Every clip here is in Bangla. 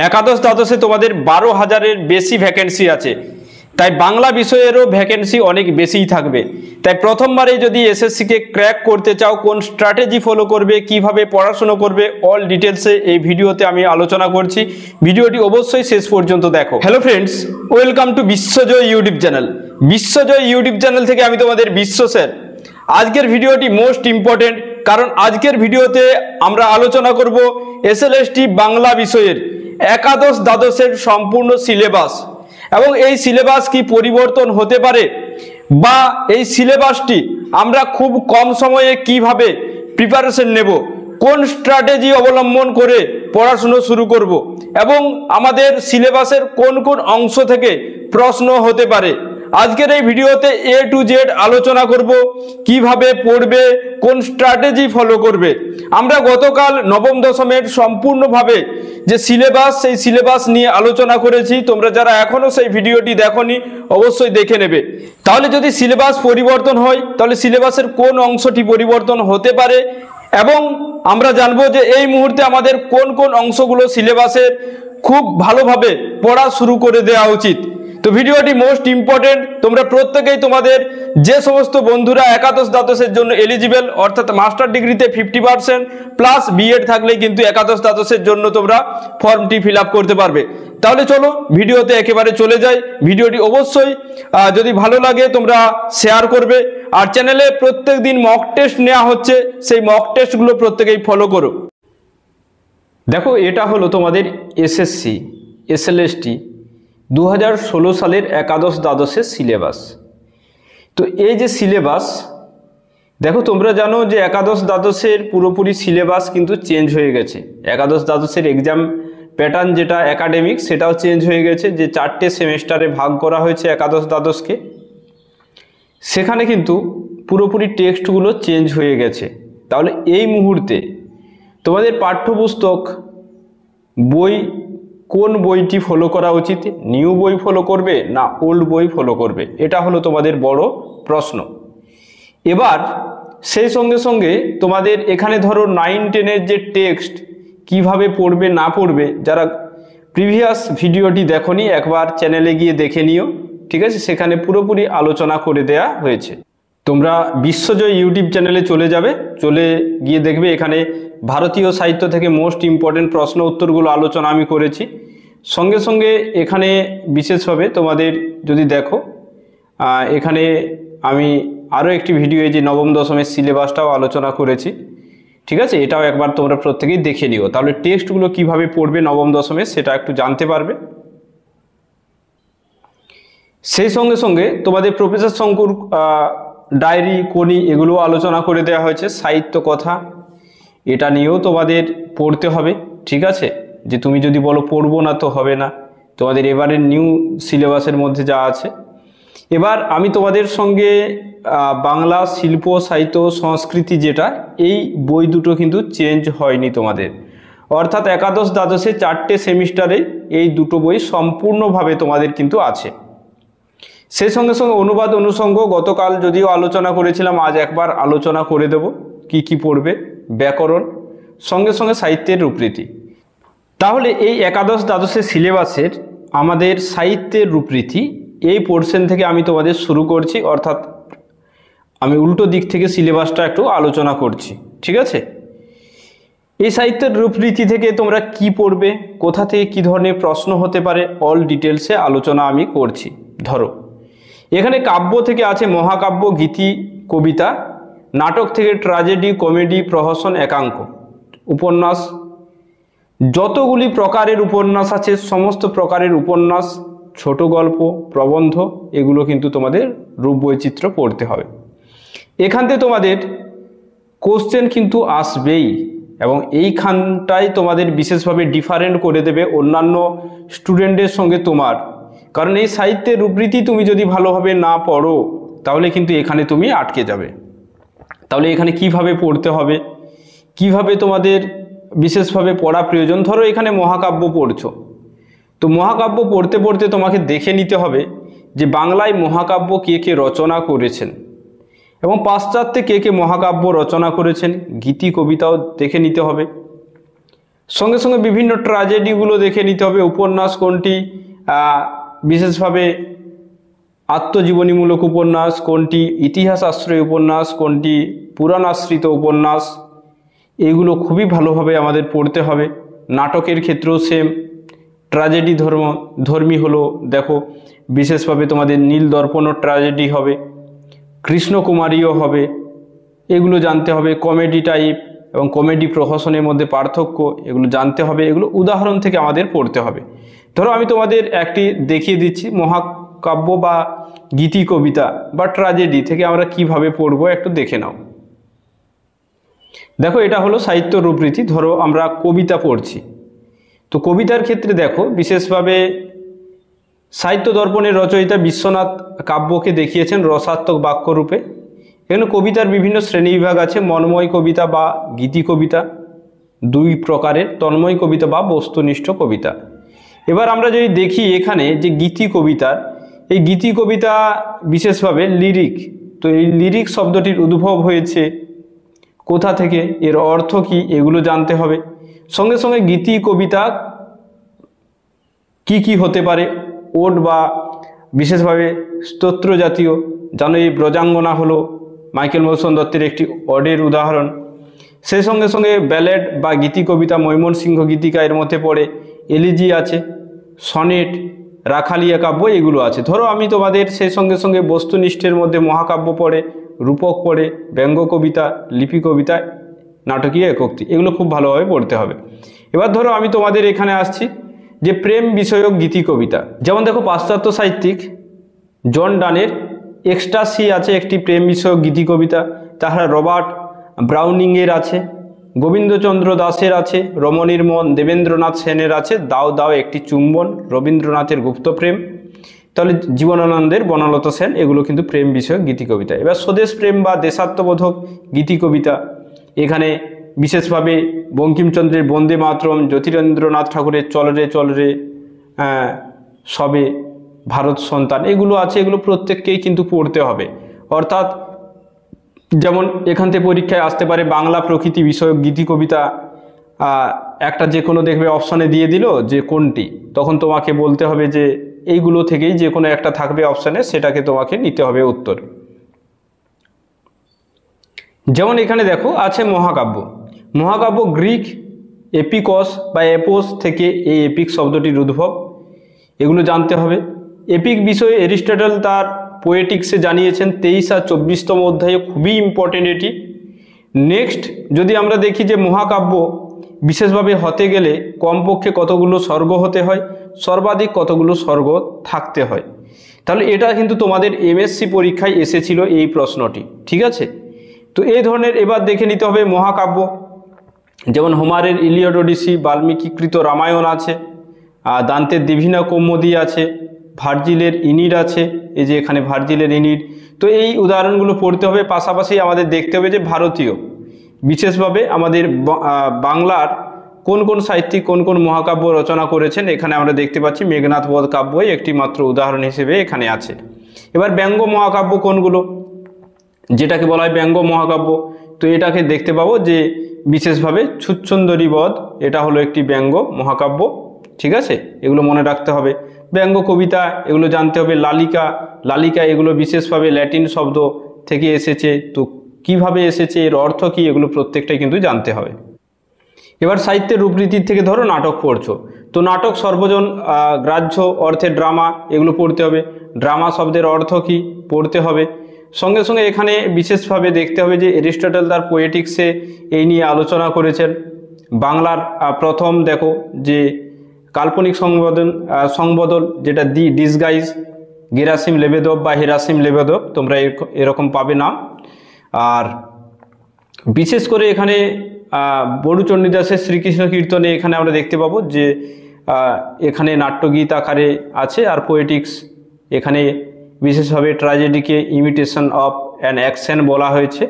একাদশ দ্বাদশে তোমাদের 12,000-এর বেশি ভ্যাকেন্সি আছে, তাই বাংলা বিষয়েরও ভ্যাকেন্সি অনেক বেশিই থাকবে। তাই প্রথমবারে যদি এসএসসিকে ক্র্যাক করতে চাও, কোন স্ট্র্যাটেজি ফলো করবে, কিভাবে পড়াশোনা করবে, অল ডিটেলসে এই ভিডিওতে আমি আলোচনা করছি। ভিডিওটি অবশ্যই শেষ পর্যন্ত দেখো। Hello friends, welcome to Biswajoy YouTube channel. Biswajoy YouTube channel থেকে আমি তোমাদের বিশ্ব স্যার। আজকের ভিডিওটি মোস্ট ইম্পর্টেন্ট, কারণ আজকের ভিডিওতে আমরা আলোচনা করব এসএলএসটি বাংলা বিষয়ের একাদশ দ্বাদশের সম্পূর্ণ সিলেবাস এবং এই সিলেবাস কি পরিবর্তন হতে পারে, বা এই সিলেবাসটি আমরা খুব কম সময়ে কিভাবে প্রিপারেশন নেব, কোন স্ট্র্যাটেজি অবলম্বন করে পড়াশুনো শুরু করব, এবং আমাদের সিলেবাসের কোন কোন অংশ থেকে প্রশ্ন হতে পারে। আজকের এই ভিডিওতে A to Z আলোচনা করব, কিভাবে পড়বে, কোন স্ট্র্যাটেজি ফলো করবে। আমরা গতকাল নবম দশমের সম্পূর্ণভাবে যে সিলেবাস, সেই সিলেবাস নিয়ে আলোচনা করেছি। তোমরা যারা এখনো সেই ভিডিওটি দেখোনি অবশ্যই দেখে নেবে। তাহলে যদি সিলেবাস পরিবর্তন হয়, তাহলে সিলেবাসের কোন অংশটি পরিবর্তন হতে পারে, এবং আমরা জানবো যে এই মুহূর্তে আমাদের কোন কোন অংশগুলো সিলেবাসের খুব ভালোভাবে পড়া শুরু করে দেওয়া উচিত। তো ভিডিওটি মোস্ট ইম্পর্টেন্ট। তোমরা প্রত্যেকেই তোমাদের যে সমস্ত বন্ধুরা একাদশ দ্বাদশের জন্য এলিজিবল, অর্থাৎ মাস্টার ডিগ্রিতে 50% প্লাস বিএড থাকলে কিন্তু একাদশ দ্বাদশের জন্য তোমরা ফর্মটি ফিল আপ করতে পারবে। তাহলে চলো ভিডিওতে একেবারে চলে যাই। ভিডিওটি অবশ্যই যদি ভালো লাগে তোমরা শেয়ার করবে, আর চ্যানেলে প্রত্যেক দিন মক টেস্ট নেওয়া হচ্ছে, সেই মক টেস্টগুলো প্রত্যেকেই ফলো করো। দেখো, এটা হলো তোমাদের এসএসসি এসএলএসটি 2016 সালের একাদশ দ্বাদশের সিলেবাস। তো এই যে সিলেবাস, দেখো তোমরা জানো যে একাদশ দ্বাদশের পুরোপুরি সিলেবাস কিন্তু চেঞ্জ হয়ে গেছে। একাদশ দ্বাদশের এক্সাম প্যাটার্ন যেটা একাডেমিক, সেটাও চেঞ্জ হয়ে গেছে। যে 4টে সেমেস্টারে ভাগ করা হয়েছে একাদশ দ্বাদশকে, সেখানে কিন্তু পুরোপুরি টেক্সটগুলো চেঞ্জ হয়ে গেছে। তাহলে এই মুহূর্তে তোমাদের পাঠ্যপুস্তক বই, কোন বইটি ফলো করা উচিত? নিউ বই ফলো করবে না ওল্ড বই ফলো করবে? এটা হলো তোমাদের বড় প্রশ্ন। এবার সেই সঙ্গে সঙ্গে তোমাদের এখানে ধরো 9-10-এর যে টেক্সট কিভাবে পড়বে না পড়বে, যারা প্রিভিয়াস ভিডিওটি দেখোনি একবার চ্যানেলে গিয়ে দেখে নিও, ঠিক আছে? সেখানে পুরোপুরি আলোচনা করে দেয়া হয়েছে। তোমরা বিশ্বজয় ইউটিউব চ্যানেলে চলে যাবে, চলে গিয়ে দেখবে এখানে ভারতীয় সাহিত্য থেকে মোস্ট ইম্পর্টেন্ট প্রশ্ন উত্তরগুলো আলোচনা আমি করেছি। সঙ্গে সঙ্গে এখানে বিশেষভাবে তোমাদের যদি দেখো, এখানে আমি আরও একটি ভিডিও, এই যে নবম দশমের সিলেবাসটাও আলোচনা করেছি, ঠিক আছে? এটাও একবার তোমরা প্রত্যেকেই দেখে নিও, তাহলে টেক্সটগুলো কিভাবে পড়বে নবম দশমের সেটা একটু জানতে পারবে। সেই সঙ্গে সঙ্গে তোমাদের প্রফেসর শঙ্কুর ডায়েরি, কোনি, এগুলো আলোচনা করে দেওয়া হয়েছে। সাহিত্য কথা, এটা নিয়েও তোমাদের পড়তে হবে, ঠিক আছে? যে তুমি যদি বলো পড়বো না তো হবে না, তোমাদের এবারের নিউ সিলেবাসের মধ্যে যা আছে। এবার আমি তোমাদের সঙ্গে বাংলা শিল্প, সাহিত্য, সংস্কৃতি, যেটা এই বই দুটো কিন্তু চেঞ্জ হয়নি তোমাদের, অর্থাৎ একাদশ দ্বাদশে 4টে সেমিস্টারে এই দুটো বই সম্পূর্ণভাবে তোমাদের কিন্তু আছে। সেই সঙ্গে সঙ্গে অনুবাদ অনুষঙ্গ গতকাল যদিও আলোচনা করেছিলাম, আজ একবার আলোচনা করে দেব কি কি পড়বে। ব্যাকরণ, সঙ্গে সঙ্গে সাহিত্যের রূপরীতি। তাহলে এই একাদশ দ্বাদশের সিলেবাসের আমাদের সাহিত্যের রূপরীতি এই পোর্শন থেকে আমি তোমাদের শুরু করছি, অর্থাৎ আমি উল্টো দিক থেকে সিলেবাসটা একটু আলোচনা করছি, ঠিক আছে? এই সাহিত্যের রূপরীতি থেকে তোমরা কি পড়বে, কোথা থেকে কি ধরনের প্রশ্ন হতে পারে, অল ডিটেলসে আলোচনা আমি করছি। ধরো এখানে কাব্য থেকে আছে মহাকাব্য, গীতি, কবিতা। নাটক থেকে ট্র্যাজেডি, কমেডি, প্রহসন, একাঙ্ক। উপন্যাস, যতগুলি প্রকারের উপন্যাস আছে সমস্ত প্রকারের উপন্যাস, ছোট গল্প, প্রবন্ধ, এগুলো কিন্তু তোমাদের রূপবৈচিত্র্য পড়তে হবে। এখান থেকে তোমাদের কোশ্চেন কিন্তু আসবেই, এবং এইখানটাই তোমাদের বিশেষভাবে ডিফারেন্ট করে দেবে অন্যান্য স্টুডেন্টের সঙ্গে তোমার। কারণ এই সাহিত্যের রূপরীতি তুমি যদি ভালোভাবে না পড়ো, তাহলে কিন্তু এখানে তুমি আটকে যাবে। তাহলে এখানে কিভাবে পড়তে হবে, কিভাবে তোমাদের বিশেষভাবে পড়া প্রয়োজন। ধরো এখানে মহাকাব্য পড়ছো, তো মহাকাব্য পড়তে পড়তে তোমাকে দেখে নিতে হবে যে বাংলায় মহাকাব্য কে কে রচনা করেছেন, এবং পাশ্চাত্যে কে কে মহাকাব্য রচনা করেছেন। গীতি, কবিতাও দেখে নিতে হবে। সঙ্গে সঙ্গে বিভিন্ন ট্র্যাজেডিগুলো দেখে নিতে হবে, উপন্যাস কোনটি বিশেষভাবে আত্মজীবনীমূলক উপন্যাস, কোনটি ইতিহাস আশ্রয়ী উপন্যাস, কোনটি পুরাণ আশ্রিত উপন্যাস, এইগুলো খুবই ভালোভাবে আমাদের পড়তে হবে। নাটকের ক্ষেত্রেও সেম, ট্র্যাজেডি ধর্মী হলো দেখো বিশেষভাবে তোমাদের নীল দর্পণও ট্র্যাজেডি হবে, কৃষ্ণকুমারীও হবে, এগুলো জানতে হবে। কমেডি টাইপ এবং কমেডি প্রহসনের মধ্যে পার্থক্য এগুলো জানতে হবে, এগুলো উদাহরণ থেকে আমাদের পড়তে হবে। ধরো আমি তোমাদের একটি দেখিয়ে দিচ্ছি, মহাকাব্য বা গীতি কবিতা বা ট্র্যাজেডি থেকে আমরা কিভাবে পড়বো একটু দেখে নাও। দেখো এটা হলো সাহিত্য রূপরীতি। ধরো আমরা কবিতা পড়ছি, তো কবিতার ক্ষেত্রে দেখো বিশেষভাবে সাহিত্য দর্পণের রচয়িতা বিশ্বনাথ কাব্যকে দেখিয়েছেন রসাত্মক বাক্যরূপে। এখানে কবিতার বিভিন্ন শ্রেণীবিভাগ আছে, মনময় কবিতা বা গীতি কবিতা, দুই প্রকারের, তন্ময় কবিতা বা বস্তুনিষ্ঠ কবিতা। এবার আমরা যদি দেখি এখানে যে গীতি কবিতার, এই গীতি কবিতা বিশেষভাবে লিরিক, তো এই লিরিক শব্দটির উদ্ভব হয়েছে কোথা থেকে, এর অর্থ কি, এগুলো জানতে হবে। সঙ্গে সঙ্গে গীতি কবিতা কি কি হতে পারে, ওড বা বিশেষভাবে স্তোত্র জাতীয়, জানো এই ব্রজাঙ্গনা হলো মাইকেল মধুসূদন দত্তের একটি অডের উদাহরণ। সেই সঙ্গে সঙ্গে ব্যালেড বা গীতি কবিতা ময়মনসিংহ গীতিকা এর মধ্যে পড়ে, এলিজি আছে, সনেট, রাখালিয়া কাব্য এগুলো আছে। ধরো আমি তোমাদের সেই সঙ্গে সঙ্গে বস্তুনিষ্ঠের মধ্যে মহাকাব্য পড়ে, রূপক পড়ে, ব্যঙ্গ কবিতা, লিপি কবিতা, নাটকীয় এकोक्ति, এগুলো খুব ভালোভাবে পড়তে হবে। এবার ধরো আমি তোমাদের এখানে আসছি যে প্রেম বিষয়ক গীতি কবিতা, যেমন দেখো পাশ্চাত্য সাহিত্যিক জন ডানের এক্সটাসি আছে একটি প্রেম বিষয়ক গীতি কবিতা, তাছাড়া রবার্ট ব্রাউনিংয়ের আছে, গোবিন্দচন্দ্র দাসের আছে, রমণীর মন, দেবেন্দ্রনাথ সেনের আছে দাও দাও একটি চুম্বন, রবীন্দ্রনাথের গুপ্তপ্রেম, তাহলে জীবনানন্দের বনলতা সেন, এগুলো কিন্তু প্রেম বিষয়ক গীতি কবিতা। এবার স্বদেশ প্রেম বা দেশাত্মবোধক গীতি কবিতা, এখানে বিশেষভাবে বঙ্কিমচন্দ্রের বন্দে মাতরম, জ্যোতিরেন্দ্রনাথ ঠাকুরের চল রে চল রে সবে ভারত সন্তান, এগুলো আছে, এগুলো প্রত্যেককেই কিন্তু পড়তে হবে। অর্থাৎ যেমন এখান থেকে পরীক্ষায় আসতে পারে বাংলা প্রকৃতি বিষয়ক গীতি কবিতা, একটা যে কোনো দেখবে অপশানে দিয়ে দিল যে কোনটি, তখন তোমাকে বলতে হবে যে এইগুলো থেকেই যে কোনো একটা থাকবে অপশানে, সেটাকে তোমাকে নিতে হবে উত্তর। যেমন এখানে দেখো আছে মহাকাব্য। মহাকাব্য গ্রিক এপিকস বা এপোস থেকে এই এপিক শব্দটির উদ্ভব, এগুলো জানতে হবে। এপিক বিষয়ে এরিস্টটল তার পোয়েটিক্সে জানিয়েছেন 23 আর 24তম অধ্যায়ে, খুবই ইম্পর্টেন্ট এটি। নেক্সট যদি আমরা দেখি যে মহাকাব্য বিশেষভাবে হতে গেলে কমপক্ষে কতগুলো স্বর্গ হতে হয়, সর্বাধিক কতগুলো স্বর্গ থাকতে হয়, তাহলে এটা কিন্তু তোমাদের এমএসসি পরীক্ষায় এসেছিল এই প্রশ্নটি, ঠিক আছে। তো এই ধরনের এবার দেখে নিতে হবে মহাকাব্য, যেমন হোমারের ইলিয়ড ওডিসি, বাল্মীকিকৃত রামায়ণ আছে, দান্তের দিভিনা কৌমুদি আছে, ভার্জিলের ইনিড আছে, এই যে এখানে ভার্জিলের ইনিড, তো এই উদাহরণগুলো পড়তে হবে। পাশাপাশি আমাদের দেখতে হবে যে ভারতীয় বিশেষভাবে আমাদের বাংলার কোন কোন সাহিত্যিক কোন কোন মহাকাব্য রচনা করেছেন, এখানে আমরা দেখতে পাচ্ছি মেঘনাথ বধ কাব্যই একটি মাত্র উদাহরণ হিসেবে এখানে আছে। এবার ব্যঙ্গ মহাকাব্য কোনগুলো, যেটাকে বলা হয় ব্যঙ্গ মহাকাব্য, তো এটাকে দেখতে পাবো যে বিশেষভাবে ছুচ্ছন্দরী বধ, এটা হলো একটি ব্যঙ্গ মহাকাব্য, ঠিক আছে, এগুলো মনে রাখতে হবে। ব্যঙ্গ কবিতা এগুলো জানতে হবে। লালিকা, লালিকা এগুলো বিশেষভাবে ল্যাটিন শব্দ থেকে এসেছে, তো কিভাবে এসেছে, এর অর্থ কি, এগুলো প্রত্যেকটাই কিন্তু জানতে হবে। এবার সাহিত্যের রূপরীতির থেকে ধরো নাটক পড়ছো, তো নাটক সর্বজন গ্রাহ্য অর্থে ড্রামা, এগুলো পড়তে হবে। ড্রামা শব্দের অর্থ কি পড়তে হবে। সঙ্গে সঙ্গে এখানে বিশেষভাবে দেখতে হবে যে এরিস্টটল তার পোয়েটিক্সে এই নিয়ে আলোচনা করেছেন। বাংলার প্রথম দেখো যে কাল্পনিক সংবদল যেটা দি ডিসগাইজ, গেরাসিম লেবেদভ বা হেরাসিম লেবেদভ, তোমরা এরকম পাবে না। আর বিশেষ করে এখানে বড়ু চণ্ডীদাসের শ্রীকৃষ্ণ কীর্তনে এখানে আমরা দেখতে পাবো যে এখানে নাট্যগীত আকারে আছে। আর পোয়েটিক্স এখানে বিশেষভাবে ট্র্যাজেডিকে ইমিটেশন অফ অ্যান অ্যাকশন বলা হয়েছে।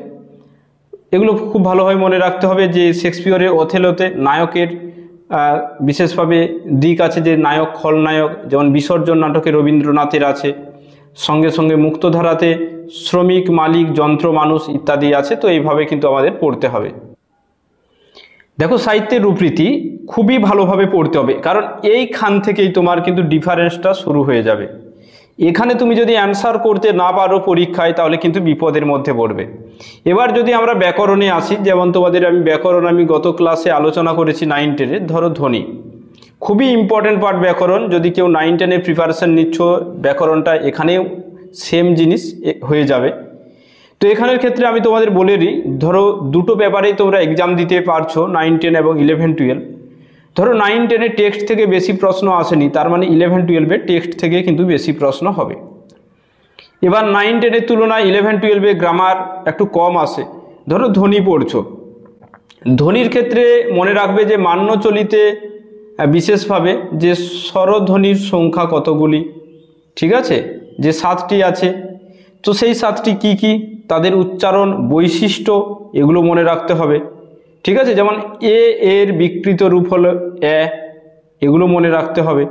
এগুলো খুব ভালোভাবে মনে রাখতে হবে যে শেক্সপিয়রের ওথেলোতে নায়কের বিশেষভাবে দিক আছে, যে নায়ক খলনায়ক, যেমন বিসর্জন নাটকে রবীন্দ্রনাথের আছে। সঙ্গে সঙ্গে মুক্তধারাতে শ্রমিক, মালিক, যন্ত্র, মানুষ ইত্যাদি আছে। তো এইভাবে কিন্তু আমাদের পড়তে হবে। দেখো সাহিত্যের রূপরীতি খুবই ভালোভাবে পড়তে হবে, কারণ এইখান থেকেই তোমার কিন্তু ডিফারেন্সটা শুরু হয়ে যাবে। এখানে তুমি যদি অ্যান্সার করতে না পারো পরীক্ষায় তাহলে কিন্তু বিপদের মধ্যে পড়বে। এবার যদি আমরা ব্যাকরণে আসি, যেমন তোমাদের ব্যাকরণ আমি গত ক্লাসে আলোচনা করেছি 9-10-এ, ধরো ধ্বনি খুবই ইম্পর্টেন্ট পার্ট ব্যাকরণ। যদি কেউ 9-10-এর প্রিপারেশন নিচ্ছ, ব্যাকরণটা এখানেও সেম জিনিস হয়ে যাবে। তো এখানের ক্ষেত্রে আমি তোমাদের বলে দিই, ধরো দুটো পেপারেই তোমরা এক্সাম দিতে পারছো, 9-10 এবং 11-12। ধরো 9-10-এ টেক্সট থেকে বেশি প্রশ্ন আসেনি, তার মানে 11-12-এ টেক্সট থেকে কিন্তু বেশি প্রশ্ন হবে। এবার 9-10-এর তুলনায় 11-12-এ গ্রামার একটু কম আসে। ধরো ধ্বনি পড়ছো, ধ্বনির ক্ষেত্রে মনে রাখবে যে মান্যচলিতে বিশেষভাবে যে স্বরধ্বনির সংখ্যা কতগুলি, ঠিক আছে, যে 7টি আছে, তো সেই 7টি কি কি, তাদের উচ্চারণ বৈশিষ্ট্য এগুলো মনে রাখতে হবে, ঠিক আছে। যেমন এর বিকৃত রূপ হলো এ, এগুলো মনে রাখতে হবে।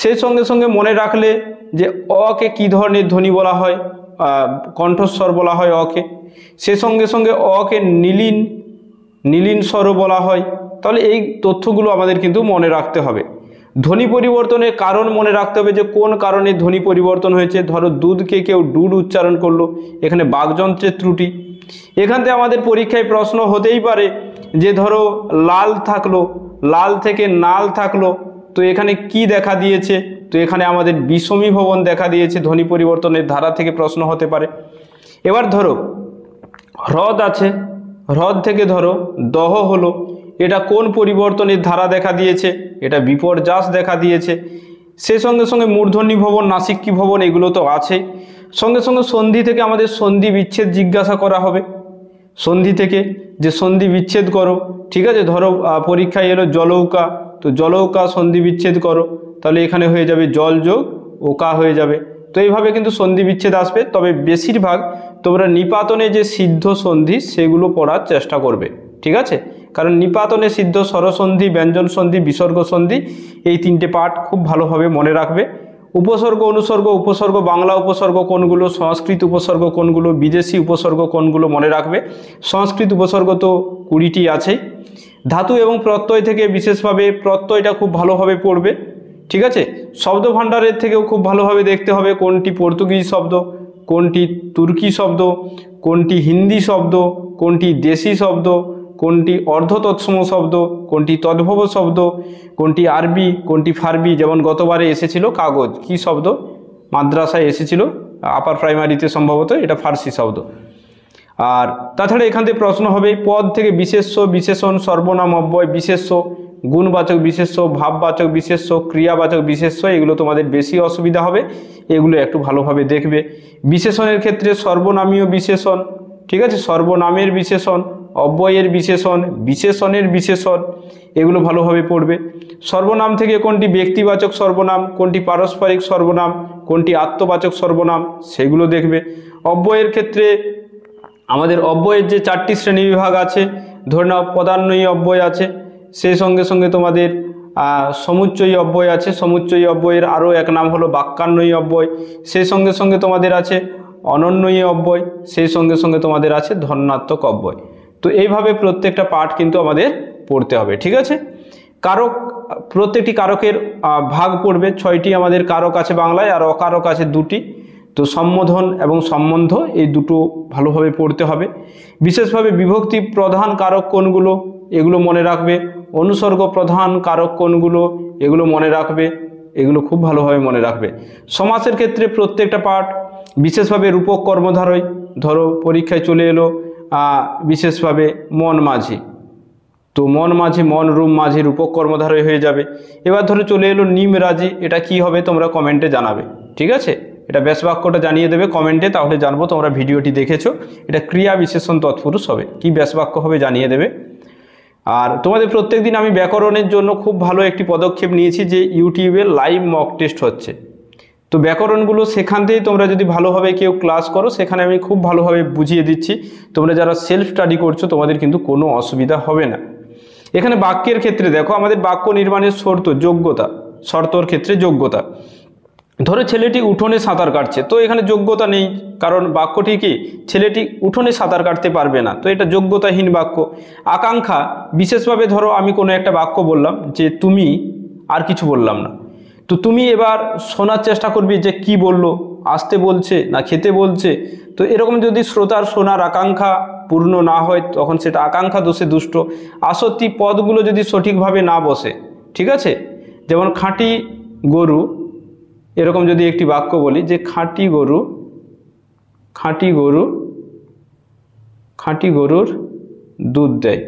সেই সঙ্গে সঙ্গে মনে রাখলে যে অকে কি ধরনের ধ্বনি বলা হয়, কণ্ঠস্বর বলা হয় অকে। সে সঙ্গে সঙ্গে অকে নীলিন স্বরও বলা হয়। তাহলে এই তথ্যগুলো আমাদের কিন্তু মনে রাখতে হবে। ধ্বনি পরিবর্তনের কারণ মনে রাখতে হবে, যে কোন কারণে ধ্বনি পরিবর্তন হয়েছে। ধরো দুধকে কেউ ডুড উচ্চারণ করলো, এখানে বাকযন্ত্রের ত্রুটি। এখান থেকে আমাদের পরীক্ষায় প্রশ্ন হতেই পারে যে ধরো লাল থাকলো, লাল থেকে নাল থাকলো, তো এখানে কি দেখা দিয়েছে, তো এখানে আমাদের বিষমীভবন দেখা দিয়েছে। ধ্বনি পরিবর্তনের ধারা থেকে প্রশ্ন হতে পারে। এবার ধরো হ্রদ আছে, হ্রদ থেকে ধরো দহ হলো, এটা কোন পরিবর্তনের ধারা দেখা দিয়েছে, এটা বিপর্যাস দেখা দিয়েছে। সে সঙ্গে সঙ্গে মূর্ধন্য ভবন, নাসিক্যী ভবন এগুলো তো আছেই। সঙ্গে সঙ্গে সন্ধি থেকে আমাদের সন্ধি বিচ্ছেদ জিজ্ঞাসা করা হবে। সন্ধি থেকে যে সন্ধি বিচ্ছেদ করো, ঠিক আছে। ধরো পরীক্ষায় এলো জলৌকা, তো জলৌকা সন্ধি বিচ্ছেদ করো, তাহলে এখানে হয়ে যাবে জল যোগ ওকা হয়ে যাবে। তো এইভাবে কিন্তু সন্ধি বিচ্ছেদ আসবে। তবে বেশিরভাগ তোমরা নিপাতনে যে সিদ্ধ সন্ধি সেগুলো পড়ার চেষ্টা করবে, ঠিক আছে। কারণ নিপাতনে সিদ্ধ স্বরসন্ধি, ব্যঞ্জন সন্ধি, বিসর্গ সন্ধি, এই 3টে পার্ট খুব ভালোভাবে মনে রাখবে। উপসর্গ অনুসর্গ, উপসর্গ বাংলা উপসর্গ কোনগুলো, সংস্কৃত উপসর্গ কোনগুলো, বিদেশি উপসর্গ কোনগুলো মনে রাখবে। সংস্কৃত উপসর্গ তো 20টি আছেই। ধাতু এবং প্রত্যয় থেকে বিশেষভাবে প্রত্যয়টা খুব ভালোভাবে পড়বে, ঠিক আছে। শব্দ ভাণ্ডারের থেকেও খুব ভালোভাবে দেখতে হবে কোনটি পর্তুগিজ শব্দ, কোনটি তুর্কি শব্দ, কোনটি হিন্দি শব্দ, কোনটি দেশি শব্দ, কোনটি অর্ধতৎসম শব্দ, কোনটি তদ্ভব শব্দ, কোনটি আরবি, কোনটি ফারবি। যেমন গতবারে এসেছিল কাগজ, কি শব্দ মাদ্রাসায় এসেছিল আপার প্রাইমারিতে, সম্ভবত এটা ফার্সি শব্দ। আর তাছাড়া এখান থেকে প্রশ্ন হবে পদ থেকে বিশেষ্য, বিশেষণ, সর্বনাম, অব্যয়, বিশেষ্য, গুণবাচক বিশেষ্য, ভাববাচক বিশেষ্য, ক্রিয়াবাচক বিশেষ্য, এগুলো তোমাদের বেশি অসুবিধা হবে, এগুলো একটু ভালোভাবে দেখবে। বিশেষণের ক্ষেত্রে সর্বনামীয় বিশেষণ, ঠিক আছে, সর্বনামের বিশেষণ, অব্যয়ের বিশেষণ, বিশেষণের বিশেষণ, এগুলো ভালোভাবে পড়বে। সর্বনাম থেকে কোনটি ব্যক্তিবাচক সর্বনাম, কোনটি পারস্পরিক সর্বনাম, কোনটি আত্মবাচক সর্বনাম, সেগুলো দেখবে। অব্যয়ের ক্ষেত্রে আমাদের অব্যয়ের যে 4টি শ্রেণীবিভাগ আছে, ধরে নাও পদান্বয়ী অব্যয় আছে, সেই সঙ্গে সঙ্গে তোমাদের সমুচ্চয়ী অব্যয় আছে। সমুচ্চয়ী অব্যয়ের আরও এক নাম হলো বাক্যান্বয়ী অব্যয়। সেই সঙ্গে সঙ্গে তোমাদের আছে অনন্বয়ী অব্যয়, সেই সঙ্গে সঙ্গে তোমাদের আছে ধন্যাত্মক অব্যয়। তো এইভাবে প্রত্যেকটা পাঠ কিন্তু আমাদের পড়তে হবে, ঠিক আছে। কারক, প্রত্যেকটি কারকের ভাগ পড়বে। 6টি আমাদের কারক আছে বাংলায়, আর অকারক আছে 2টি। তো সম্বোধন এবং সম্বন্ধ এই দুটো ভালোভাবে পড়তে হবে। বিশেষভাবে বিভক্তি প্রধান কারক কোনগুলো, এগুলো মনে রাখবে। অনুসর্গ প্রধান কারক কোনগুলো, এগুলো মনে রাখবে, এগুলো খুব ভালোভাবে মনে রাখবে। সমাসের ক্ষেত্রে প্রত্যেকটা পাঠ, বিশেষভাবে রূপক কর্মধারয়, ধরো পরীক্ষায় চলে এলো বিশেষভাবে মন মাঝি, তো মন মাঝি, মন রূপ মাঝি, রূপক কর্মধারয় হয়ে যাবে। এবার ধরো চলে এলো নিম রাজি, এটা কি হবে তোমরা কমেন্টে জানাবে, ঠিক আছে। এটা ব্যাস বাক্যটা জানিয়ে দেবে কমেন্টে, তাহলে জানবো তোমরা ভিডিওটি দেখেছো। এটা ক্রিয়া বিশেষণ তৎপুরুষ হবে, কি ব্যাস বাক্য হবে জানিয়ে দেবে। আর তোমাদের প্রত্যেক দিন আমি ব্যাকরণের জন্য খুব ভালো একটি পদক্ষেপ নিয়েছি, যে ইউটিউবে লাইভ মক টেস্ট হচ্ছে। তো ব্যাকরণগুলো সেখান থেকেই তোমরা যদি ভালোভাবে কেউ ক্লাস করো, সেখানে আমি খুব ভালোভাবে বুঝিয়ে দিচ্ছি। তোমরা যারা সেলফ স্টাডি করছো তোমাদের কিন্তু কোনো অসুবিধা হবে না। এখানে বাক্যের ক্ষেত্রে দেখো, আমাদের বাক্য নির্মাণের শর্ত, যোগ্যতা, শর্তর ক্ষেত্রে যোগ্যতা। ধরো ছেলেটি উঠোনে সাঁতার কাটছে, তো এখানে যোগ্যতা নেই, কারণ বাক্যটি কি, ছেলেটি উঠোনে সাঁতার কাটতে পারবে না, তো এটা যোগ্যতাহীন বাক্য। আকাঙ্ক্ষা, বিশেষভাবে ধরো আমি কোনো একটা বাক্য বললাম যে তুমি, আর কিছু বললাম না, তো তুমি এবার শোনার চেষ্টা করবি যে কি বললো, আসতে বলছে না খেতে বলছে। তো এরকম যদি শ্রোতার শোনার আকাঙ্ক্ষা পূর্ণ না হয় তখন সেটা আকাঙ্ক্ষা দোষে দুষ্ট। আসত্তি পদগুলো যদি সঠিকভাবে না বসে, ঠিক আছে, যেমন খাঁটি গরু, এরকম যদি একটি বাক্য বলি যে খাঁটি গরু, খাঁটি গরু, খাঁটি গরুর দুধ দেয়,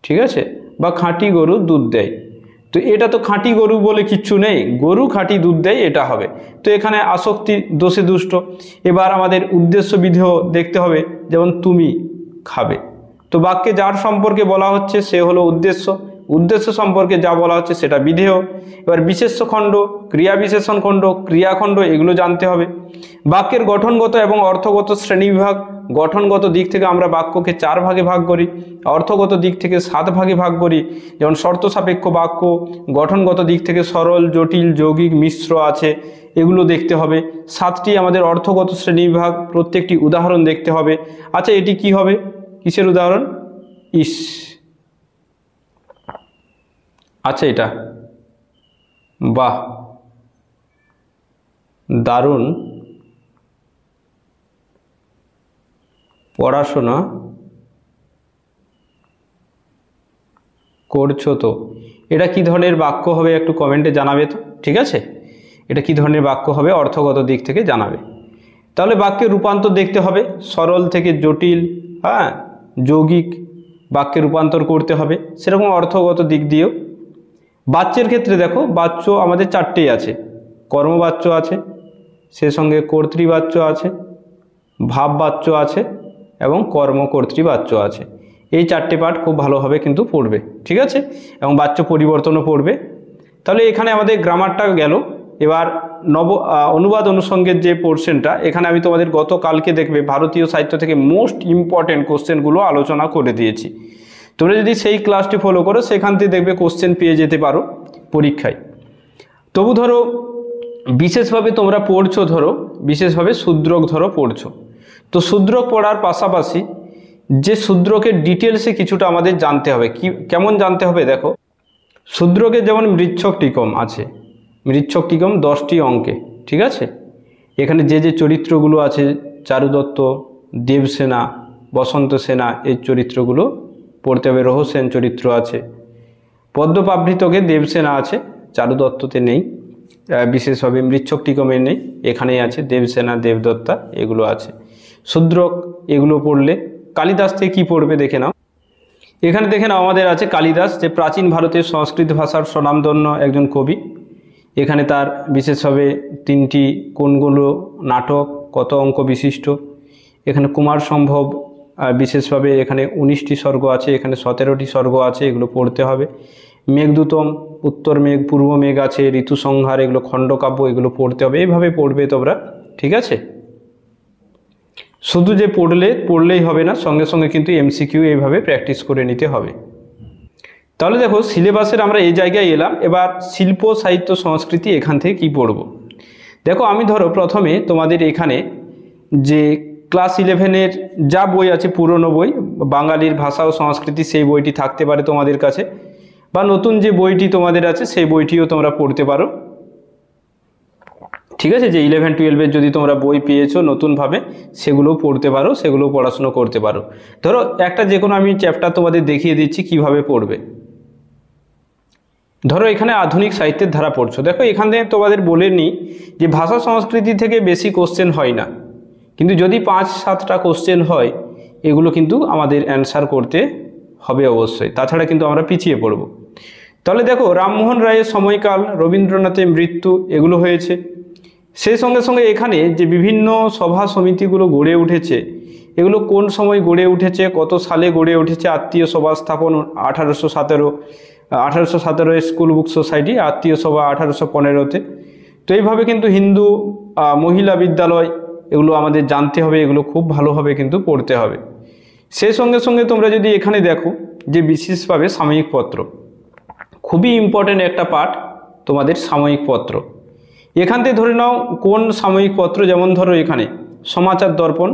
ঠিক আছে, বা খাঁটি গরু দুধ দেয়, তো এটা তো খাঁটি গরু বলে কিচ্ছু নেই, গরু খাঁটি দুধ দেয় এটা হবে। তো এখানে আসক্তি দোষে দুষ্ট। এবার আমাদের উদ্দেশ্য বিধেয় দেখতে হবে, যেমন তুমি খাবে, তো বাক্যে যার সম্পর্কে বলা হচ্ছে সে হলো উদ্দেশ্য, উদ্দেশ্য সম্পর্কে যা বলা হচ্ছে সেটা বিধেয়। এবার বিশেষ্য খণ্ড, ক্রিয়া বিশেষণ খণ্ড, ক্রিয়াখণ্ড, এগুলো জানতে হবে। বাক্যের গঠনগত এবং অর্থগত শ্রেণীবিভাগ, গঠনগত দিক থেকে আমরা বাক্যকে 4 ভাগে ভাগ করি, অর্থগত দিক থেকে 7 ভাগে ভাগ করি, যেমন শর্ত সাপেক্ষ বাক্য। গঠনগত দিক থেকে সরল, জটিল, যৌগিক, মিশ্র আছে, এগুলো দেখতে হবে। 7টি আমাদের অর্থগত শ্রেণীবিভাগ, প্রত্যেকটি উদাহরণ দেখতে হবে। আচ্ছা এটি কি হবে, কিসের উদাহরণ, ইস, আচ্ছা এটা, বাহ, দারুণ, পড়াশোনা করছো তো, এটা কি ধরনের বাক্য হবে একটু কমেন্টে জানাবে তো, ঠিক আছে, এটা কি ধরনের বাক্য হবে অর্থগত দিক থেকে জানাবে। তাহলে বাক্যের রূপান্তর দেখতে হবে, সরল থেকে জটিল, হ্যাঁ, যৌগিক বাক্যে রূপান্তর করতে হবে, সেরকম অর্থগত দিক দিয়েও। বাচ্যের ক্ষেত্রে দেখো, বাচ্য আমাদের 4টেই আছে, কর্মবাচ্য আছে, সে সঙ্গে কর্তৃবাচ্য আছে, ভাববাচ্য আছে এবং কর্মকর্তৃবাচ্য আছে। এই 4টে পার্ট খুব ভালোভাবে কিন্তু পড়বে, ঠিক আছে, এবং বাচ্য পরিবর্তনও পড়বে। তাহলে এখানে আমাদের গ্রামারটা গেল। এবার অনুবাদ অনুষঙ্গের যে পোর্শনটা, এখানে আমি তোমাদের গতকালকে দেখবে ভারতীয় সাহিত্য থেকে মোস্ট ইম্পর্টেন্ট কোশ্চেনগুলো আলোচনা করে দিয়েছি। তোমরা যদি সেই ক্লাসটি ফলো করো সেখান থেকে দেখবে কোশ্চেন পেয়ে যেতে পারো পরীক্ষায়। তবু ধরো বিশেষভাবে তোমরা পড়ছো, ধরো বিশেষভাবে শূদ্রক ধরো পড়ছো, তো শূদ্রক পড়ার পাশাপাশি যে শূদ্রকের ডিটেলসে কিছুটা আমাদের জানতে হবে। কেমন জানতে হবে দেখো, শূদ্রকের যেমন মৃচ্ছক টিকম আছে, মৃচ্ছক টিকম 10টি অঙ্কে, ঠিক আছে, এখানে যে যে চরিত্রগুলো আছে, চারুদত্ত, দেবসেনা, বসন্ত সেনা, এই চরিত্রগুলো পড়তে হবে। রহস্যেন চরিত্র আছে, পদ্মপাবৃতকে দেবসেনা আছে, চারুদত্ততে নেই, বিশেষভাবে মৃচ্ছক টিকমের নেই, এখানেই আছে দেবসেনা, দেবদত্তা, এগুলো আছে। শূদ্রক এগুলো পড়লে। কালিদাস থেকে কী পড়বে দেখে নাও, এখানে দেখে নাও আমাদের আছে কালিদাস, যে প্রাচীন ভারতের সংস্কৃত ভাষার স্বনামধন্য একজন কবি। এখানে তার বিশেষভাবে 3টি কোনগুলো নাটক, কত অঙ্ক বিশিষ্ট। এখানে কুমার সম্ভব, বিশেষভাবে এখানে 19টি স্বর্গ আছে, এখানে 17টি স্বর্গ আছে, এগুলো পড়তে হবে। মেঘদূতম, উত্তর মেঘ, পূর্ব মেঘ আছে, ঋতুসংহার, এগুলো খণ্ডকাব্য, এগুলো পড়তে হবে। এইভাবে পড়বে তোমরা, ঠিক আছে। শুধু যে পড়লেই হবে না, সঙ্গে সঙ্গে কিন্তু এমসিকিউ এইভাবে প্র্যাকটিস করে নিতে হবে। তাহলে দেখো সিলেবাসের আমরা এই জায়গায় এলাম। এবার শিল্প, সাহিত্য, সংস্কৃতি, এখান থেকে কি পড়ব দেখো। আমি ধরো প্রথমে তোমাদের এখানে যে ক্লাস 11-এর যা বই আছে, পুরনো বই, বাঙালির ভাষা ও সংস্কৃতি, সেই বইটি থাকতে পারে তোমাদের কাছে, বা নতুন যে বইটি তোমাদের আছে সেই বইটিও তোমরা পড়তে পারো, ঠিক আছে। যে 11-12-এর যদি তোমরা বই পেয়েছো নতুনভাবে, সেগুলো পড়তে পারো, সেগুলো পড়াশুনো করতে পারো। ধরো একটা যে কোনো আমি চ্যাপ্টার তোমাদের দেখিয়ে দিচ্ছি কিভাবে পড়বে। ধরো এখানে আধুনিক সাহিত্যের ধারা পড়ছো, দেখো এখানে তোমাদের বলে নিই যে ভাষা সংস্কৃতি থেকে বেশি কোশ্চেন হয় না, কিন্তু যদি 5-7টা কোশ্চেন হয়, এগুলো কিন্তু আমাদের অ্যান্সার করতে হবে অবশ্যই, তাছাড়া কিন্তু আমরা পিছিয়ে পড়ব। তাহলে দেখো রামমোহন রায়ের সময়কাল, রবীন্দ্রনাথের মৃত্যু, এগুলো হয়েছে। সেই সঙ্গে সঙ্গে এখানে যে বিভিন্ন সভা সমিতিগুলো গড়ে উঠেছে, এগুলো কোন সময় গড়ে উঠেছে, কত সালে গড়ে উঠেছে। আত্মীয় সভা স্থাপন 1817 স্কুল বুক সোসাইটি, আত্মীয় সভা 1815-তে। তো এইভাবে কিন্তু হিন্দু মহিলা বিদ্যালয়, এগুলো আমাদের জানতে হবে, এগুলো খুব ভালোভাবে কিন্তু পড়তে হবে। সেই সঙ্গে সঙ্গে তোমরা যদি এখানে দেখো যে বিশেষভাবে সাময়িক পত্র, খুবই ইম্পর্টেন্ট একটা পার্ট তোমাদের সাময়িক পত্র। এখান থেকে ধরে নাও কোন সাময়িক পত্র, যেমন ধরো এখানে সমাচার দর্পণ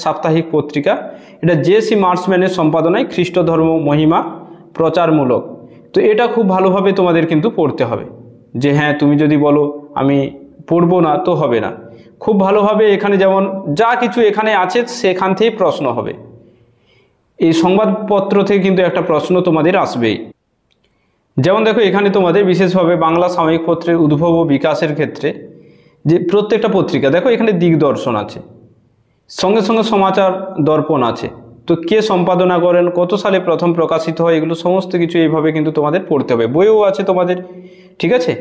সাপ্তাহিক পত্রিকা, এটা জে.সি. মার্সম্যানের সম্পাদনায় খ্রিস্ট ধর্ম মহিমা প্রচারমূলক। তো এটা খুব ভালোভাবে তোমাদের কিন্তু পড়তে হবে, যে হ্যাঁ তুমি যদি বলো আমি পড়বো না তো হবে না, খুব ভালোভাবে এখানে যেমন যা কিছু এখানে আছে সেখান থেকেই প্রশ্ন হবে। এই সংবাদপত্র থেকে কিন্তু একটা প্রশ্ন তোমাদের আসবেই। যেমন দেখো এখানে তোমাদের বিশেষভাবে বাংলা সাময়িক পত্রের উদ্ভব ও বিকাশের ক্ষেত্রে যে প্রত্যেকটা পত্রিকা, দেখো এখানে দিগদর্শন আছে, সঙ্গে সঙ্গে সমাচার দর্পণ আছে, তো কে সম্পাদনা করেন, কত সালে প্রথম প্রকাশিত হয়, এগুলো সমস্ত কিছু এইভাবে কিন্তু তোমাদের পড়তে হবে। বইও আছে তোমাদের, ঠিক আছে।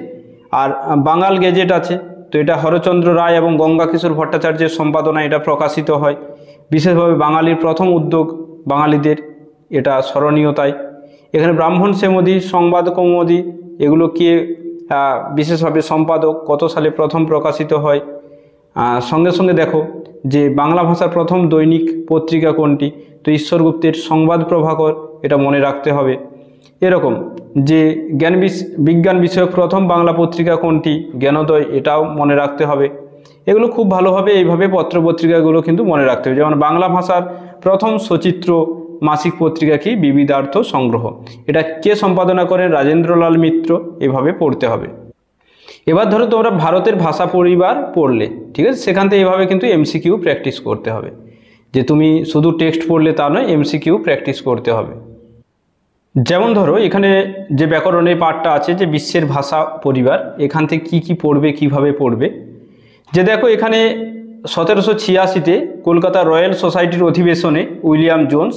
আর বাঙাল গেজেট আছে, তো এটা হরচন্দ্র রায় এবং গঙ্গা কিশোর ভট্টাচার্যের সম্পাদনা এটা প্রকাশিত হয়। বিশেষভাবে বাঙালির প্রথম উদ্যোগ বাঙালিদের, এটা স্মরণীয়তায়। এখানে ব্রাহ্মণ সেমদি, সংবাদ কৌমুদি, এগুলো কে বিশেষভাবে সম্পাদক, কত সালে প্রথম প্রকাশিত হয়। সঙ্গে সঙ্গে দেখো যে বাংলা ভাষার প্রথম দৈনিক পত্রিকা কোনটি, তো ঈশ্বর গুপ্তের সংবাদ প্রভাকর, এটা মনে রাখতে হবে। এরকম যে বিজ্ঞান বিষয়ক প্রথম বাংলা পত্রিকা কোনটি, জ্ঞানোদয়, এটাও মনে রাখতে হবে। এগুলো খুব ভালোভাবে এইভাবে পত্রপত্রিকাগুলো কিন্তু মনে রাখতে হবে। যেমন বাংলা ভাষার প্রথম সচিত্র মাসিক পত্রিকা কি, বিবিধার্থ সংগ্রহ, এটা কে সম্পাদনা করেন, রাজেন্দ্রলাল মিত্র, এভাবে পড়তে হবে। এবার ধরো তোমরা ভারতের ভাষা পরিবার পড়লে, ঠিক আছে, সেখান থেকে এইভাবে কিন্তু এমসিকিউ প্র্যাকটিস করতে হবে, যে তুমি শুধু টেক্সট পড়লে তা নয়, এমসিকিউ প্র্যাকটিস করতে হবে। যেমন ধরো এখানে যে ব্যাকরণের পার্টটা আছে, যে বিশ্বের ভাষা পরিবার, এখান থেকে কি কি পড়বে, কিভাবে পড়বে। যে দেখো এখানে 1786-তে কলকাতা রয়্যাল সোসাইটির অধিবেশনে উইলিয়াম জোন্স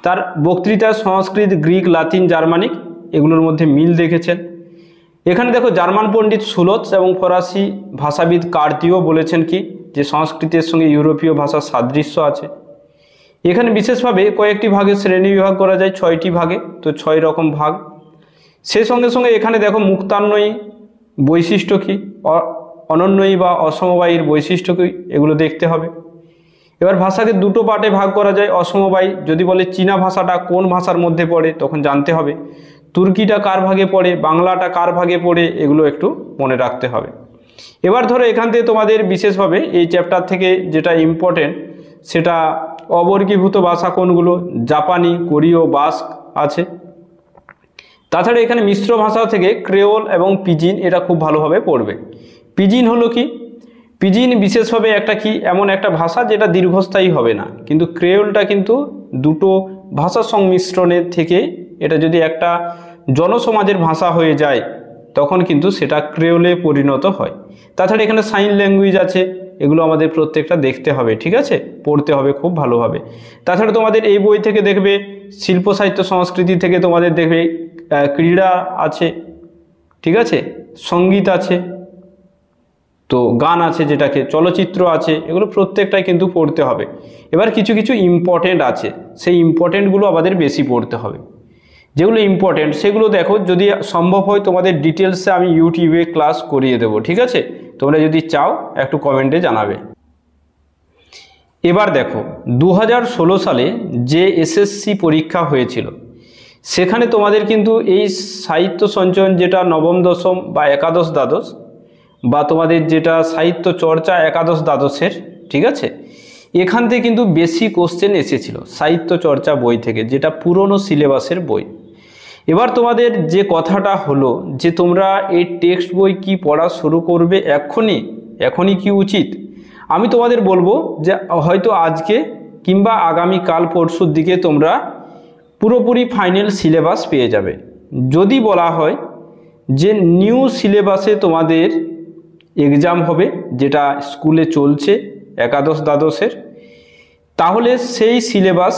তার বক্তৃতা সংস্কৃত, গ্রিক, লাতিন, জার্মানিক এগুলোর মধ্যে মিল দেখেছেন। এখানে দেখো জার্মান পণ্ডিত সুলৎস এবং ফরাসি ভাষাবিদ কার্তিও বলেছেন কি, যে সংস্কৃতের সঙ্গে ইউরোপীয় ভাষার সাদৃশ্য আছে। এখানে বিশেষভাবে কয়েকটি ভাগে শ্রেণী বিভাগ করা যায়, 6টি ভাগে, তো 6 রকম ভাগ। সেই সঙ্গে সঙ্গে এখানে দেখো মুক্তান্বয়ী বৈশিষ্ট্য কী, অনন্যয়ী বা অসমবায়ীর বৈশিষ্ট্য কী, এগুলো দেখতে হবে। এবার ভাষাকে দুটো পার্টে ভাগ করা যায়। অসমবায়ী, যদি বলে চীনা ভাষাটা কোন ভাষার মধ্যে পড়ে তখন জানতে হবে। তুর্কিটা কার ভাগে পড়ে, বাংলাটা কার ভাগে পড়ে, এগুলো একটু মনে রাখতে হবে। এবার ধরো এখান থেকে তোমাদের বিশেষভাবে এই চ্যাপ্টার থেকে যেটা ইম্পর্টেন্ট, সেটা অবর্গীভূত ভাষা কোনগুলো, জাপানি, কোরীয়, বাস্ক আছে। তাছাড়া এখানে মিশ্র ভাষা থেকে ক্রেওল এবং পিজিন, এটা খুব ভালোভাবে পড়বে। পিজিন হলো কি, পিজিন বিশেষভাবে একটা কি, এমন একটা ভাষা যেটা দীর্ঘস্থায়ী হবে না, কিন্তু ক্রেওলটা কিন্তু দুটো ভাষা সংমিশ্রণের থেকে, এটা যদি একটা জনসমাজের ভাষা হয়ে যায় তখন কিন্তু সেটা ক্রেওলে পরিণত হয়। তাছাড়া এখানে সাইন ল্যাঙ্গুয়েজ আছে, এগুলো আমাদের প্রত্যেকটা দেখতে হবে, ঠিক আছে, পড়তে হবে খুব ভালোভাবে। তাছাড়া তোমাদের এই বই থেকে দেখবে শিল্প সাহিত্য সংস্কৃতি থেকে তোমাদের দেখবে ক্রীড়া আছে, ঠিক আছে, সঙ্গীত আছে, তো গান আছে, যেটাকে চলচ্চিত্র আছে, এগুলো প্রত্যেকটাই কিন্তু পড়তে হবে। এবার কিছু কিছু ইম্পর্টেন্ট আছে, সেই ইম্পর্টেন্টগুলো আমাদের বেশি পড়তে হবে। যেগুলো ইম্পর্টেন্ট সেগুলো দেখো, যদি সম্ভব হয় তোমাদের ডিটেলসে আমি ইউটিউবে ক্লাস করিয়ে দেবো, ঠিক আছে, তোমরা যদি চাও একটু কমেন্টে জানাবে। এবার দেখো 2016 সালে যে এসএসসি পরীক্ষা হয়েছিল, সেখানে তোমাদের কিন্তু এই সাহিত্য সঞ্চয়ন, যেটা নবম দশম বা একাদশ দ্বাদশ, বা তোমাদের যেটা সাহিত্য চর্চা একাদশ দ্বাদশের, ঠিক আছে, এখান থেকে কিন্তু বেশি কোশ্চেন এসেছিল সাহিত্য চর্চা বই থেকে, যেটা পুরনো সিলেবাসের বই। এবার তোমাদের যে কথাটা হলো যে তোমরা এই টেক্সট বই কি পড়া শুরু করবে এখনই কি উচিত, আমি তোমাদের বলবো যে হয়তো আজকে কিংবা আগামী কাল পরশুর দিকে তোমরা পুরোপুরি ফাইনাল সিলেবাস পেয়ে যাবে। যদি বলা হয় যে নিউ সিলেবাসে তোমাদের এক্সাম হবে, যেটা স্কুলে চলছে একাদশ দ্বাদশের, তাহলে সেই সিলেবাস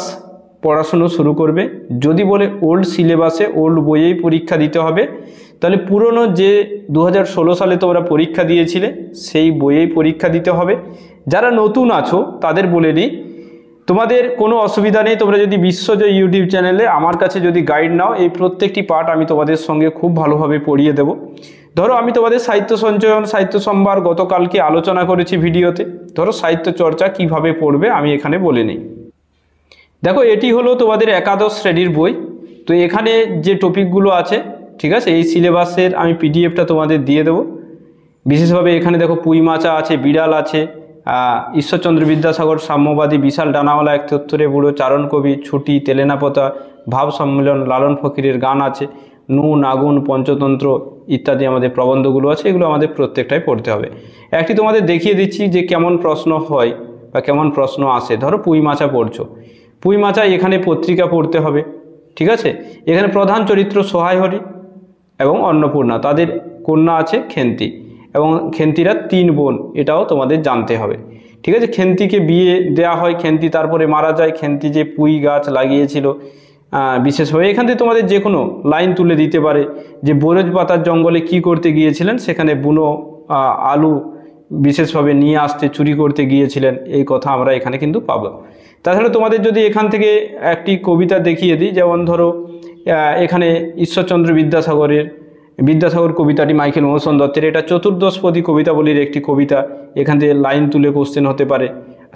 পড়াশুনো শুরু করবে। যদি বলে ওল্ড সিলেবাসে ওল্ড বইয়েই পরীক্ষা দিতে হবে, তাহলে পুরনো যে 2016 সালে তোমরা পরীক্ষা দিয়েছিলে সেই বইয়েই পরীক্ষা দিতে হবে। যারা নতুন আছো তাদের বলে দিই, তোমাদের কোনো অসুবিধা নেই, তোমরা যদি বিশ্বজয় ইউটিউব চ্যানেলে আমার কাছে যদি গাইড নাও, এই প্রত্যেকটি পার্ট আমি তোমাদের সঙ্গে খুব ভালোভাবে পড়িয়ে দেব। ধরো আমি তোমাদের সাহিত্য সঞ্চয়ন, সাহিত্য সম্ভার গতকালকে আলোচনা করেছি ভিডিওতে। ধরো সাহিত্য চর্চা কিভাবে পড়বে আমি এখানে বলে নিই। দেখো এটি হলো তোমাদের একাদশ শ্রেণীর বই। তো এখানে যে টপিকগুলো আছে, ঠিক আছে, এই সিলেবাসের আমি পিডিএফটা তোমাদের দিয়ে দেবো। বিশেষভাবে এখানে দেখো পুঁইমাচা আছে, বিড়াল আছে, ঈশ্বরচন্দ্র বিদ্যাসাগর, সাম্যবাদী, বিশাল ডানাওয়ালা, 71 বুড়ো, চারণ কবি, ছুটি, তেলেনাপোতা, ভাব সম্মেলন, লালন ফকিরের গান আছে, নুন, আগুন, পঞ্চতন্ত্র ইত্যাদি আমাদের প্রবন্ধগুলো আছে। এগুলো আমাদের প্রত্যেকটাই পড়তে হবে। একটি তোমাদের দেখিয়ে দিচ্ছি যে কেমন প্রশ্ন হয় বা কেমন প্রশ্ন আসে। ধরো পুঁইমাচা পড়ছো, পুঁইমাচা এখানে পত্রিকা পড়তে হবে, ঠিক আছে। এখানে প্রধান চরিত্র সোহাইহরি এবং অন্নপূর্ণা, তাদের কন্যা আছে খেন্তি, এবং খেন্তিরা 3 বোন, এটাও তোমাদের জানতে হবে, ঠিক আছে। খেন্তিকে বিয়ে দেওয়া হয়, খেন্তি তারপরে মারা যায়। খেন্তি যে পুঁই গাছ লাগিয়েছিল বিশেষভাবে, এখান থেকে তোমাদের যে কোনো লাইন তুলে দিতে পারে যে বরজ পাতার জঙ্গলে কি করতে গিয়েছিলেন, সেখানে বুনো আলু বিশেষভাবে নিয়ে আসতে চুরি করতে গিয়েছিলেন, এই কথা আমরা এখানে কিন্তু পাবো। তাছাড়া তোমাদের যদি এখান থেকে একটি কবিতা দেখিয়ে দিই, যেমন ধরো এখানে ঈশ্বরচন্দ্র বিদ্যাসাগর কবিতাটি মাইকেল মধুসূদন দত্তের, এটা চতুর্দশপদী কবিতাবলীর একটি কবিতা। এখান থেকে লাইন তুলে কোশ্চেন হতে পারে,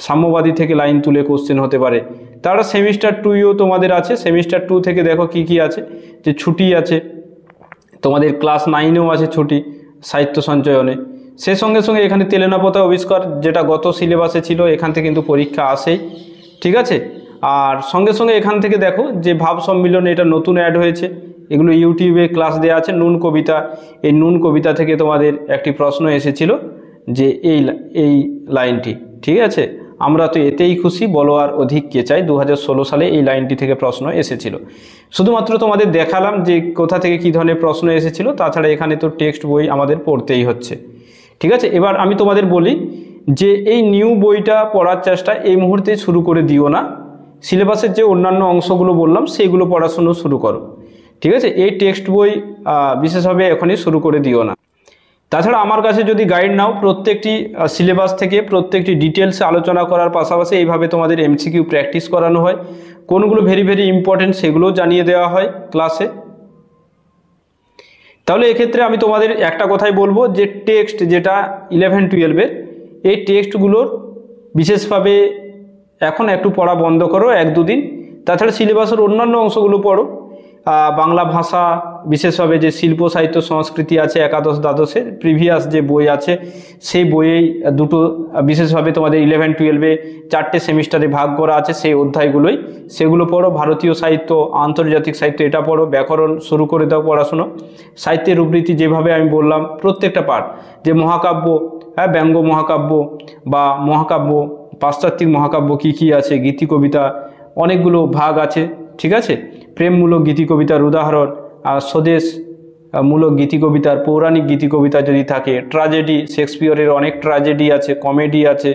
সাম্যবাদী থেকে লাইন তুলে কোশ্চেন হতে পারে। তারা সেমিস্টার 2ও তোমাদের আছে। সেমিস্টার 2 থেকে দেখো কি কি আছে, যে ছুটি আছে, তোমাদের ক্লাস 9এও আছে ছুটি, সাহিত্য সঞ্চয়নে। সে সঙ্গে সঙ্গে এখানে তেলেনাপোতা আবিষ্কার, যেটা গত সিলেবাসে ছিল, এখান থেকে কিন্তু পরীক্ষা আসেই, ঠিক আছে। আর সঙ্গে সঙ্গে এখান থেকে দেখো যে ভাব সম্মিলন, এটা নতুন অ্যাড হয়েছে, এগুলো ইউটিউবে ক্লাস দেওয়া আছে। নুন কবিতা, এই নুন কবিতা থেকে তোমাদের একটি প্রশ্ন এসেছিল যে এই লাইনটি, ঠিক আছে, আমরা তো এতেই খুশি, বলো আর অধিক কে চাই, 2016 সালে এই লাইনটি থেকে প্রশ্ন এসেছিল। শুধুমাত্র তোমাদের দেখালাম যে কোথা থেকে কী ধরনের প্রশ্ন এসেছিল, তাছাড়া এখানে তো টেক্সট বই আমাদের পড়তেই হচ্ছে, ঠিক আছে। এবার আমি তোমাদের বলি যে এই নিউ বইটা পড়ার চেষ্টা এই মুহূর্তে শুরু করে দিও না, সিলেবাসের যে অন্যান্য অংশগুলো বললাম সেইগুলো পড়াশুনো শুরু করো, ঠিক আছে। এই টেক্সট বই বিশেষভাবে এখনই শুরু করে দিও না। তাছাড়া আমার কাছে যদি গাইড নাও, প্রত্যেকটি সিলেবাস থেকে প্রত্যেকটি ডিটেলসে আলোচনা করার পাশাপাশি এইভাবে তোমাদের এমসিকিউ প্র্যাকটিস করানো হয়, কোনগুলো ভেরি ইম্পর্টেন্ট সেগুলোও জানিয়ে দেওয়া হয় ক্লাসে। তাহলে এক্ষেত্রে আমি তোমাদের একটা কথাই বলবো যে টেক্সট যেটা 11-12-এর, এই টেক্সটগুলোর বিশেষভাবে এখন একটু পড়া বন্ধ করো 1-2 দিন। তাছাড়া সিলেবাসের অন্যান্য অংশগুলো পড়ো, বাংলা ভাষা বিশেষভাবে যে শিল্প সাহিত্য সংস্কৃতি আছে একাদশ-দ্বাদশের প্রিভিয়াস যে বই আছে, সেই বইয়েই দুটো বিশেষভাবে তোমাদের 11-12-এ 4টে সেমিস্টারে ভাগ করা আছে, সেই অধ্যায়গুলোই সেগুলো পড়ো। ভারতীয় সাহিত্য, আন্তর্জাতিক সাহিত্য এটা পড়ো, ব্যাকরণ শুরু করে দাও পড়াশুনো। সাহিত্যের রূপরীতি যেভাবে আমি বললাম প্রত্যেকটা পাঠ, যে মহাকাব্য, ব্যঙ্গ মহাকাব্য বা মহাকাব্য, পাশ্চাত্যিক মহাকাব্য কী কী আছে, গীতি কবিতা অনেকগুলো ভাগ আছে, ঠিক আছে। প্রেমমূলক গীতি কবিতার উদাহরণ, আর স্বদেশ মূলক গীতি কবিতার, পৌরাণিক গীতি কবিতা যদি থাকে, ট্র্যাজেডি, শেক্সপিয়রের অনেক ট্র্যাজেডি আছে, কমেডি আছে,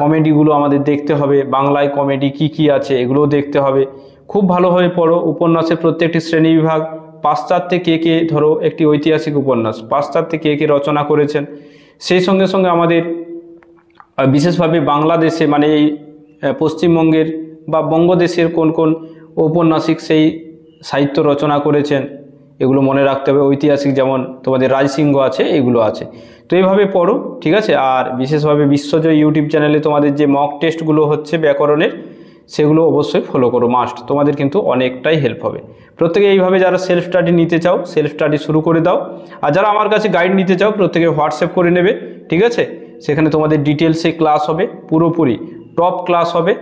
কমেডিগুলো আমাদের দেখতে হবে, বাংলায় কমেডি কি কি আছে এগুলোও দেখতে হবে। খুব ভালোভাবে পড়ো। উপন্যাসের প্রত্যেকটি শ্রেণীবিভাগ, পাশ্চাত্যে কে কে, ধরো একটি ঐতিহাসিক উপন্যাস, পাশ্চাত্যে কে কে রচনা করেছেন, সেই সঙ্গে সঙ্গে আমাদের বিশেষভাবে বাংলাদেশে মানে এই পশ্চিমবঙ্গের বা বঙ্গদেশের কোন কোন ঔপন্যাসিক সেই সাহিত্য রচনা করেছেন, এগুলো মনে রাখতে হবে। ঐতিহাসিক যেমন তোমাদের রাজসিংহ আছে, এগুলো আছে। তো এইভাবে পড়ো, ঠিক আছে। আর বিশেষভাবে বিশ্বজয় ইউটিউব চ্যানেলে তোমাদের যে মক টেস্টগুলো হচ্ছে ব্যাকরণের, সেগুলো অবশ্যই ফলো করো, মাস্ট, তোমাদের কিন্তু অনেকটাই হেল্প হবে। প্রত্যেকে এইভাবে যারা সেলফ স্টাডি নিতে চাও, সেলফ স্টাডি শুরু করে দাও। আর যারা আমার কাছে গাইড নিতে চাও, প্রত্যেকে হোয়াটসঅ্যাপ করে নেবে, ঠিক আছে। সেখানে তোমাদের ডিটেলসে ক্লাস হবে, পুরোপুরি টপ ক্লাস হবে,